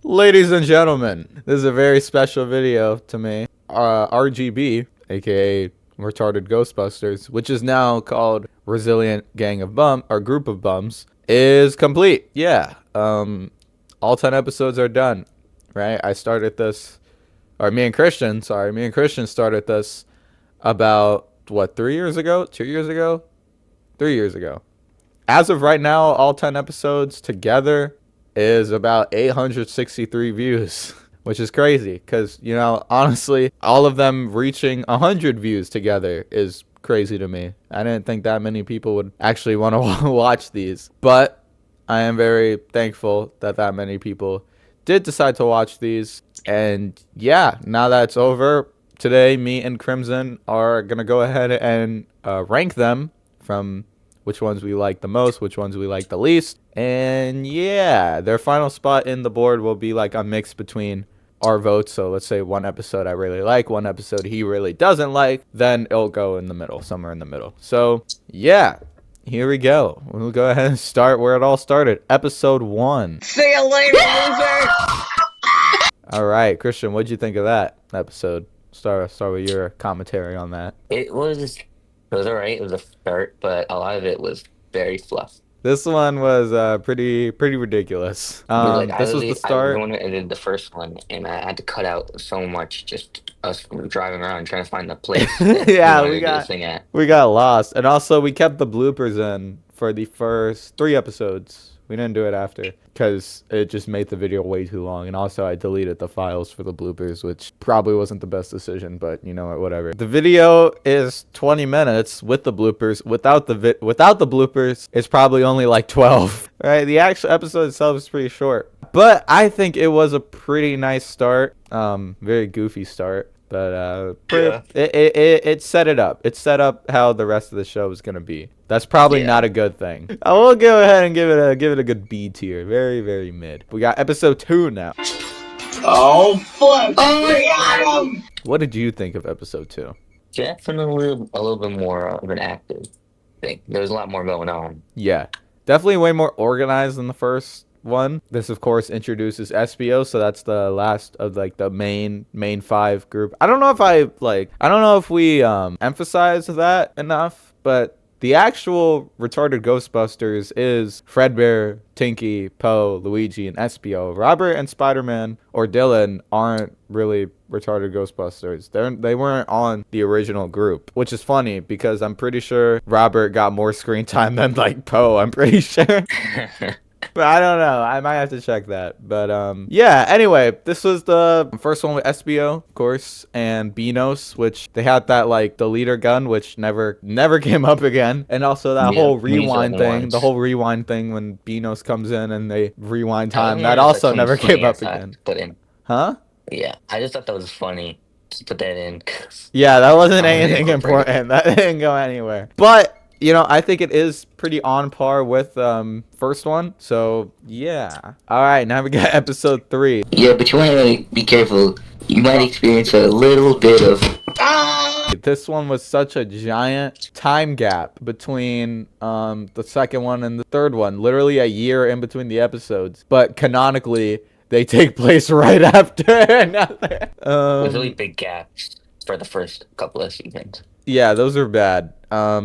Ladies and gentlemen, this is a very special video to me. RGB, aka Retarded Ghostbusters, which is now called Resilient Gang of Bum, or Group of Bums, is complete. Yeah, all 10 episodes are done, right? I started this, or me and Christian started this about, 3 years ago? 2 years ago? 3 years ago. As of right now, all 10 episodes together is about 863 views, which is crazy because, honestly, all of them reaching 100 views together is crazy to me. I didn't think that many people would actually want to watch these, but I am very thankful that many people did decide to watch these. And yeah, now that it's over, today me and Crimson are going to go ahead and rank them from which ones we like the most, which ones we like the least. And yeah, their final spot in the board will be like a mix between our votes. So let's say one episode I really like, one episode he really doesn't like, then it'll go in the middle, somewhere in the middle. So yeah, here we go. We'll go ahead and start where it all started. Episode 1. See you later, loser! All right, Christian, what'd you think of that episode? Start with your commentary on that. It was alright. It was a start, but a lot of it was very fluff. This one was pretty ridiculous. This was the start. I was the one who edited the first one, and I had to cut out so much just us driving around trying to find the place. Yeah, we got lost, and also we kept the bloopers in for the first 3 episodes. We didn't do it after because it just made the video way too long. And also I deleted the files for the bloopers, which probably wasn't the best decision, but you know what, whatever. The video is 20 minutes with the bloopers. Without the bloopers, it's probably only like 12, right? The actual episode itself is pretty short, but I think it was a pretty nice start. Very goofy start. But it set it up. It set up how the rest of the show is gonna be. That's probably not a good thing. I will go ahead and give it a good B tier. Very, very mid. We got episode 2 now. Oh fuck! Oh, we got him! What did you think of episode 2? Definitely a little bit more of an active thing. There was a lot more going on. Yeah, definitely way more organized than the first one. This of course introduces SBO, so that's the last of like the main 5 group. I don't know if we emphasize that enough, but the actual retarded Ghostbusters is Fredbear, Tinky, Poe, Luigi, and SBO. Robert and Spider-Man or Dylan aren't really retarded Ghostbusters. They weren't on the original group, which is funny because I'm pretty sure Robert got more screen time than like Poe. I'm pretty sure. But I don't know. I might have to check that. But yeah, anyway, this was the first one with SBO, of course, and Beanos, which they had that like the leader gun, which never came up again. And also that whole rewind thing, the whole rewind thing when Beanos comes in and they rewind time, that also never came up again. Put in. Huh? Yeah, I just thought that was funny. Just put that in. Yeah, that wasn't anything important. That didn't go anywhere. But I think it is pretty on par with first one. So yeah. All right, now we got episode 3. Yeah, but you want to be careful. You might experience a little bit of. This one was such a giant time gap between the second one and the third one. Literally a year in between the episodes. But canonically, they take place right after another. There's really big gaps for the first couple of seasons. Yeah, those are bad.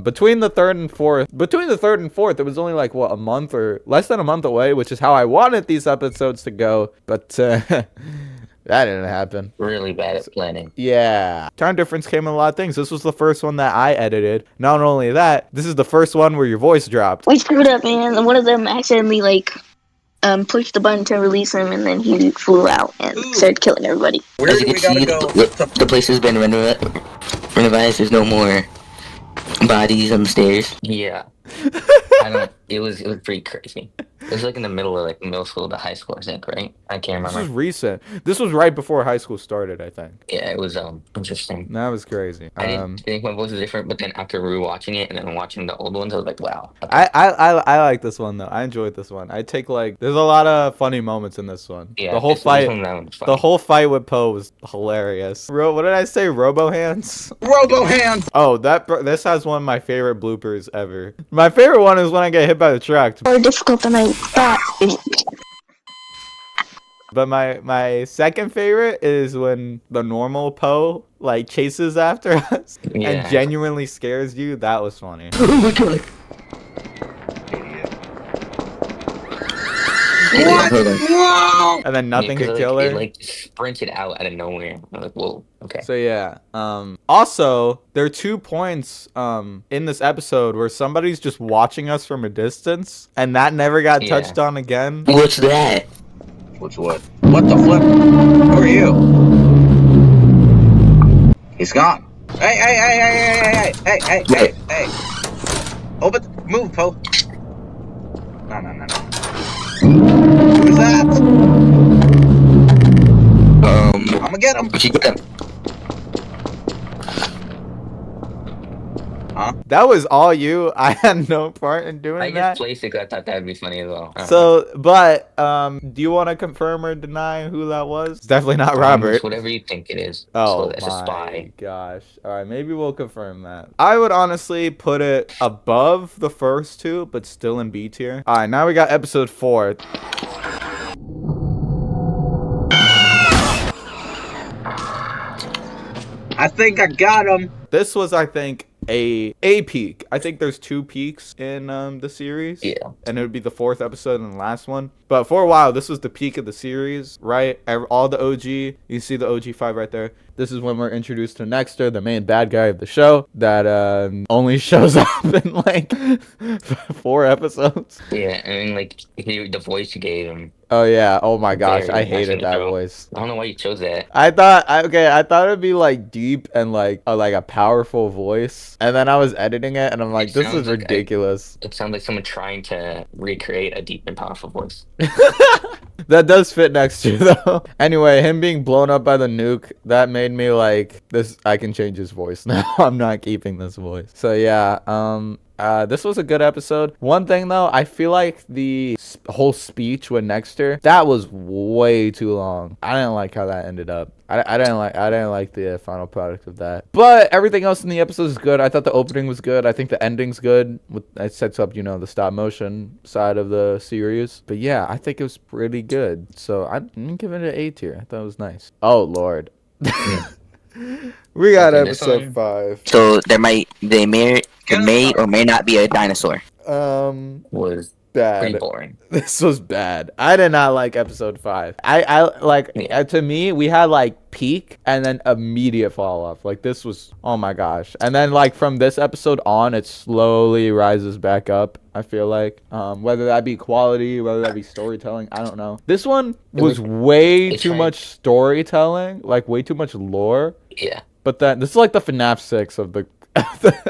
Between the third and fourth, it was only like a month or less than a month away, which is how I wanted these episodes to go. But that didn't happen. Really bad at planning. Yeah. Time difference came in a lot of things. This was the first one that I edited. Not only that, this is the first one where your voice dropped. We screwed up, man. One of them accidentally pushed the button to release him, and then he flew out and started killing everybody. As you can see, the place has been renovized. There's no more bodies on the stairs. Yeah. It was pretty crazy. It was like in the middle of like middle school to high school, I think, right? I can't remember. This was recent. This was right before high school started, I think. Yeah, it was interesting. That was crazy. I didn't think my voice was different, but then after rewatching it and then watching the old ones, I was like, wow. Okay. I like this one though. I enjoyed this one. I take there's a lot of funny moments in this one. Yeah, the whole fight with Poe was hilarious. What did I say? Robo hands. Robo hands. Oh, this has one of my favorite bloopers ever. My favorite one is when I get hit by the truck. More difficult than I thought. But my second favorite is when the normal Poe like chases after us and Yeah. genuinely scares you. That was funny. Oh my god. What? Hold on. Whoa! And then nothing could kill It her. like sprinted out of nowhere. I'm like, whoa, okay. So yeah. Also, there are 2 points in this episode where somebody's just watching us from a distance, and that never got Yeah. touched on again. What's that? What's what? What the flip? Who are you? He's gone. Hey. Open. Move, Poe. No. Who's that? I'ma get him. What you get him? That was all you. I had no part in doing I that. just placed it 'cause I thought that'd be funny as well. I don't know. So, but do you want to confirm or deny who that was? It's definitely not Robert. It's whatever you think it is. Oh So it's a my spy. gosh. All right, maybe we'll confirm that. I would honestly put it above the first 2, but still in B tier. All right, now we got episode 4. I think I got him. This was, I think, a peak. I think there's 2 peaks in the series. Yeah. And it would be the 4th episode and the last one. But for a while, this was the peak of the series, right? All the OG, you see the OG 5 right there. This is when we're introduced to Nexter, the main bad guy of the show, that only shows up in like 4 episodes. Yeah, and like the voice you gave him. Oh yeah. Oh my gosh, Very I hated nice that intro. voice. I don't know why you chose that. I thought it'd be like deep and like a powerful voice, and then I was editing it, and I'm like, It this is sounds like ridiculous. It sounds like someone trying to recreate a deep and powerful voice. That does fit next to though. Anyway, him being blown up by the nuke, that made me like, this, I can change his voice now. I'm not keeping this voice. So yeah, this was a good episode. One thing though, I feel like the whole speech with Nexter, that was way too long. I didn't like how that ended up. I didn't like the final product of that. But everything else in the episode is good. I thought the opening was good. I think the ending's good. It sets up, the stop motion side of the series. But yeah, I think it was pretty good. So I'm giving it an A tier. I thought it was nice. Oh Lord. We got Okay, this episode one- 5. So there may or may not be a dinosaur. Was pretty Bad. boring. This was bad. I did not like episode 5. I like, Yeah. to me, we had like peak and then immediate fall off. Like this was, oh my gosh. And then like from this episode on, it slowly rises back up. I feel like, whether that be quality, whether that be storytelling, I don't know. This one was way it's too like- much storytelling, like way too much lore. Yeah. But then this is like the FNAF 6 of the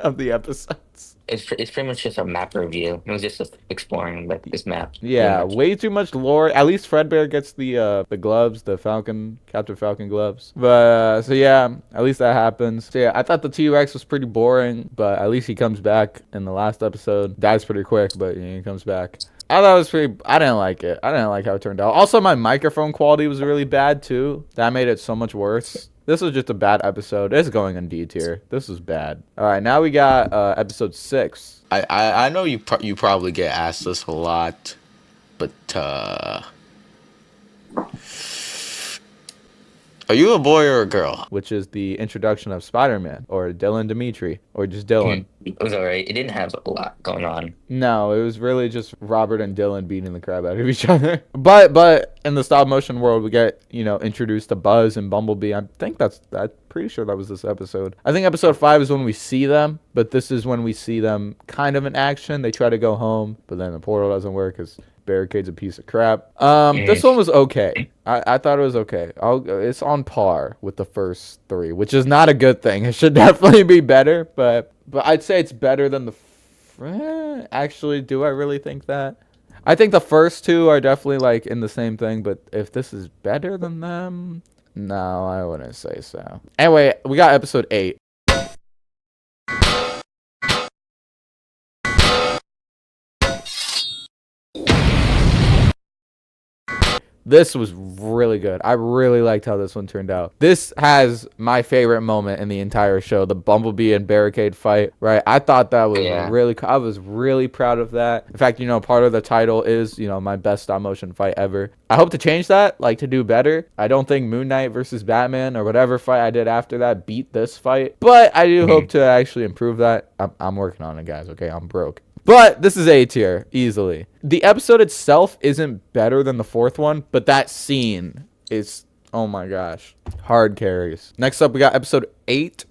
of the episodes. It's pretty much just a map review. It was just exploring like this map. Yeah, pretty much. way too much lore. At least Fredbear gets the gloves, the Captain Falcon gloves. But so yeah, at least that happens. So yeah, I thought the T-Rex was pretty boring, but at least he comes back in the last episode. Dies pretty quick, but he comes back. I thought it was pretty. I didn't like it. I didn't like how it turned out. Also, my microphone quality was really bad too. That made it so much worse. This was just a bad episode. It's going in D tier. This was bad. All right, now we got episode 6. I know you probably get asked this a lot, but are you a boy or a girl? Which is the introduction of Spider-Man, or Dylan Dimitri, or just Dylan. It was alright. It didn't have a lot going on. No, it was really just Robert and Dylan beating the crap out of each other. But in the stop motion world, we get, introduced to Buzz and Bumblebee. I'm pretty sure that was this episode. I think episode 5 is when we see them, but this is when we see them kind of in action. They try to go home, but then the portal doesn't work because Barricade's a piece of crap. This one was okay. I thought it was okay. It's on par with the first 3, which is not a good thing. It should definitely be better, but I'd say it's better than actually, do I really think that? I think the first 2 are definitely like in the same thing, but if this is better than them, no, I wouldn't say so. Anyway, we got episode 8. This was really good. I really liked how this one turned out. This has my favorite moment in the entire show, the Bumblebee and Barricade fight, right? I thought that was I was really proud of that. In fact, part of the title is, my best stop motion fight ever. I hope to change that, like to do better. I don't think Moon Knight versus Batman or whatever fight I did after that beat this fight, but I do hope to actually improve that. I'm working on it, guys, okay? I'm broke. But this is A tier, easily. The episode itself isn't better than the fourth one, but that scene is, oh my gosh, hard carries. Next up, we got episode 8.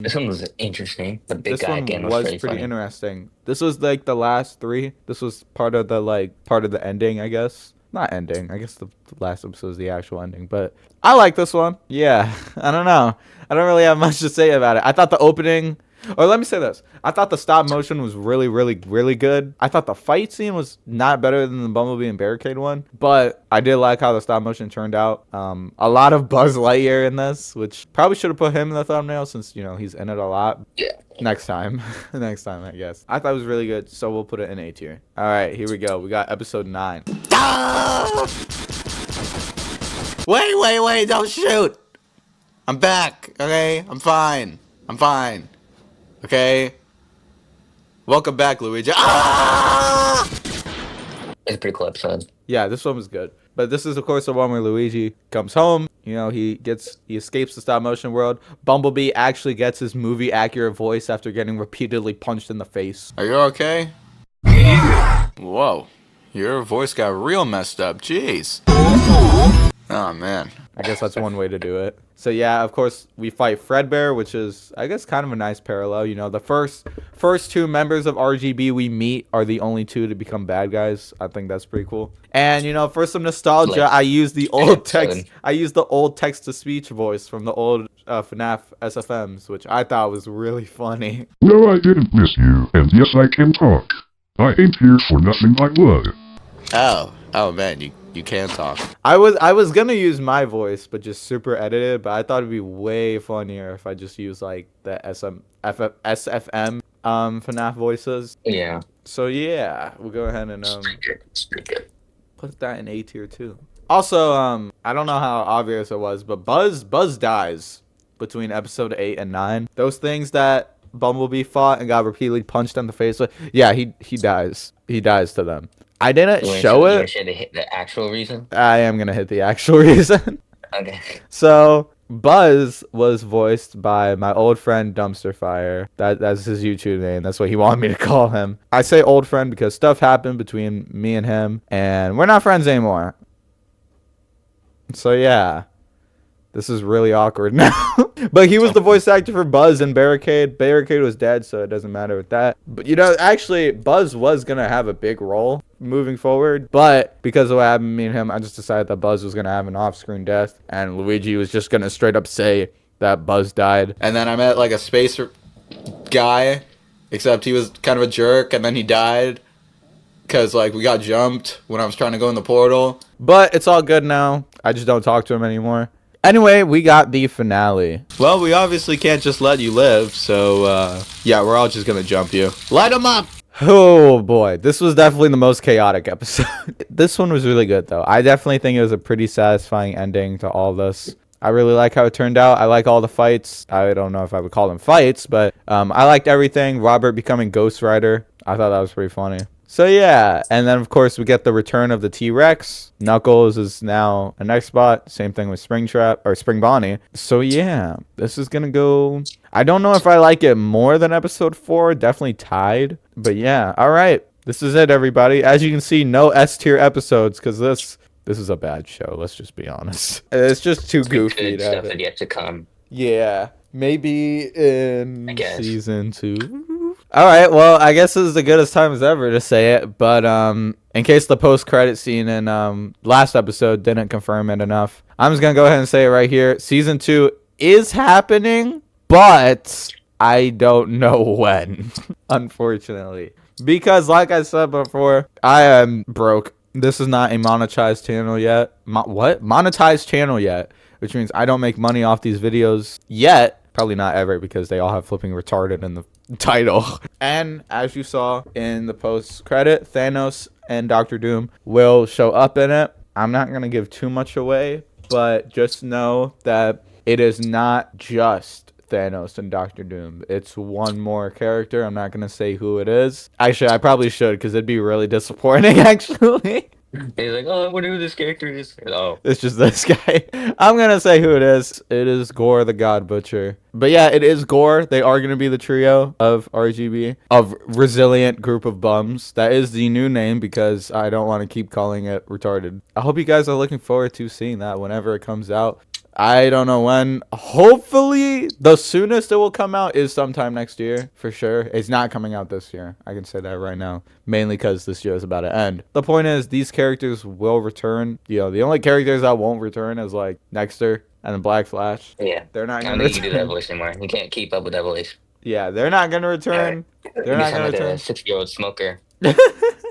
This one was interesting. The big This guy one again was pretty pretty funny. interesting. This was like the last 3. This was part of the ending, I guess. Not ending. I guess the last episode is the actual ending, but I like this one. Yeah, I don't know. I don't really have much to say about it. I thought the opening, or let me say this. I thought the stop motion was really, really, really good. I thought the fight scene was not better than the Bumblebee and Barricade one, but I did like how the stop motion turned out. A lot of Buzz Lightyear in this, which probably should have put him in the thumbnail since, he's in it a lot. Yeah. Next time. Next time, I guess. I thought it was really good, so we'll put it in A tier. All right, here we go. We got episode 9. Wait, don't shoot. I'm back, okay? I'm fine. Okay? Welcome back, Luigi. Ah! It's a pretty cool episode. Yeah, this one was good. But this is, of course, the one where Luigi comes home. He escapes the stop motion world. Bumblebee actually gets his movie accurate voice after getting repeatedly punched in the face. Are you okay? Whoa. Your voice got real messed up. Jeez. Oh, man. I guess that's one way to do it. So yeah, of course, we fight Fredbear, which is, I guess, kind of a nice parallel. The first 2 members of RGB we meet are the only 2 to become bad guys. I think that's pretty cool. And for some nostalgia, I used the old text. I used the old text-to-speech voice from the old FNAF SFMs, which I thought was really funny. No, I didn't miss you, and yes, I can talk. I ain't here for nothing I would. Oh man, you can talk. I was gonna use my voice, but just super edited. But I thought it'd be way funnier if I just use like the SFM FNAF voices. Yeah. So yeah, we'll go ahead and It's pretty good. put that in A tier too. Also, I don't know how obvious it was, but Buzz dies between episode 8 and 9. Those things that Bumblebee fought and got repeatedly punched in the face with. Yeah, he dies. He dies to them. I didn't show You it. should hit the actual reason. I am gonna hit the actual reason. Okay. So Buzz was voiced by my old friend Dumpster Fire. That's his YouTube name. That's what he wanted me to call him. I say old friend because stuff happened between me and him, and we're not friends anymore. So yeah, this is really awkward now. But he was the voice actor for Buzz and Barricade. Barricade was dead, so it doesn't matter with that. But actually, Buzz was gonna have a big role moving forward, but because of what happened to me and him, I just decided that Buzz was gonna have an off-screen death, and Luigi was just gonna straight up say that Buzz died. And then I met like a space guy, except he was kind of a jerk, and then he died because like we got jumped when I was trying to go in the portal. But it's all good now. I just don't talk to him anymore. Anyway, we got the finale. Well, we obviously can't just let you live, so yeah, we're all just gonna jump you. Light him up! Oh boy, this was definitely the most chaotic episode. This one was really good though. I definitely think it was a pretty satisfying ending to all this. I really like how it turned out. I like all the fights. I don't know if I would call them fights, but I liked everything. Robert becoming Ghost Rider. I thought that was pretty funny. So yeah, and then of course we get the return of the T-Rex. Knuckles is now an X-Bot. Same thing with Springtrap or Spring Bonnie. So yeah, this is gonna go. I don't know if I like it more than episode 4. Definitely tied. But yeah, all right. This is it, everybody. As you can see, no S-tier episodes because this is a bad show. Let's just be honest. It's just too goofy Good to have stuff it. that yet to come. Yeah, maybe in I guess. season 2. All right, well, I guess this is the goodest time as ever to say it, but in case the post-credit scene in last episode didn't confirm it enough, I'm just going to go ahead and say it right here. Season 2 is happening, but I don't know when, unfortunately. Because like I said before, I am broke. This is not a monetized channel yet. What? Monetized channel yet, which means I don't make money off these videos yet. Probably not ever because they all have flipping retarded in the title. And as you saw in the post credit, Thanos and Doctor Doom will show up in it. I'm not going to give too much away, but just know that it is not just Thanos and Doctor Doom. It's one more character. I'm not going to say who it is. Actually, I probably should because it'd be really disappointing, actually. He's like, oh, I wonder who this character is. Oh, It's just this guy. I'm going to say who it is. It is Gore the God Butcher. But yeah, it is Gore. They are going to be the trio of RGB, of Resilient Group of Bums. That is the new name because I don't want to keep calling it retarded. I hope you guys are looking forward to seeing that whenever it comes out. I don't know when. Hopefully, the soonest it will come out is sometime next year, for sure. It's not coming out this year. I can say that right now, mainly because this year is about to end. The point is, these characters will return. You know, the only characters that won't return is like Nexter and the Black Flash. yeah. They're not I don't gonna think you can do that return. voice anymore. You can't keep up with that voice. Yeah, they're not gonna return. You They're not sound gonna like return. a 6-year-old smoker.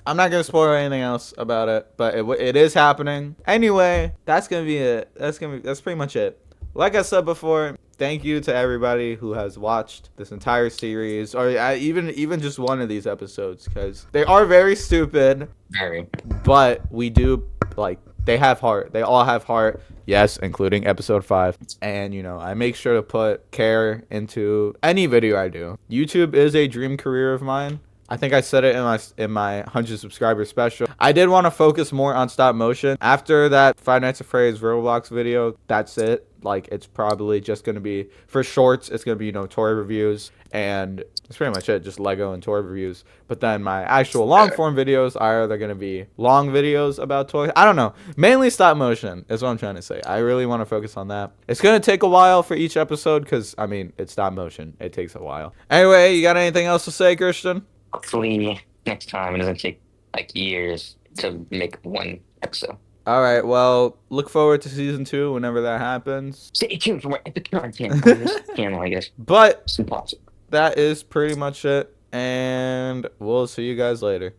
I'm not gonna spoil anything else about it, but it is happening. Anyway, that's gonna be it. That's pretty much it. Like I said before, thank you to everybody who has watched this entire series, or even just one of these episodes, because they are very stupid, Very. but we do like they have heart. They all have heart. Yes, including episode 5. And you know, I make sure to put care into any video I do. YouTube is a dream career of mine. I think I said it in my 100 subscriber special. I did want to focus more on stop motion. After that Five Nights at Freddy's Roblox video, that's it. Like, it's probably just going to be, for shorts, it's going to be, you know, toy reviews. And that's pretty much it, just Lego and toy reviews. But then my actual long form videos are either going to be long videos about toys. I don't know. Mainly stop motion is what I'm trying to say. I really want to focus on that. It's going to take a while for each episode because, I mean, it's stop motion. It takes a while. Anyway, you got anything else to say, Christian? Hopefully, next time it doesn't take like years to make one episode. All right, well, look forward to season 2 whenever that happens. Stay tuned for more epic content on this channel, I guess. But It's impossible. that is pretty much it, and we'll see you guys later.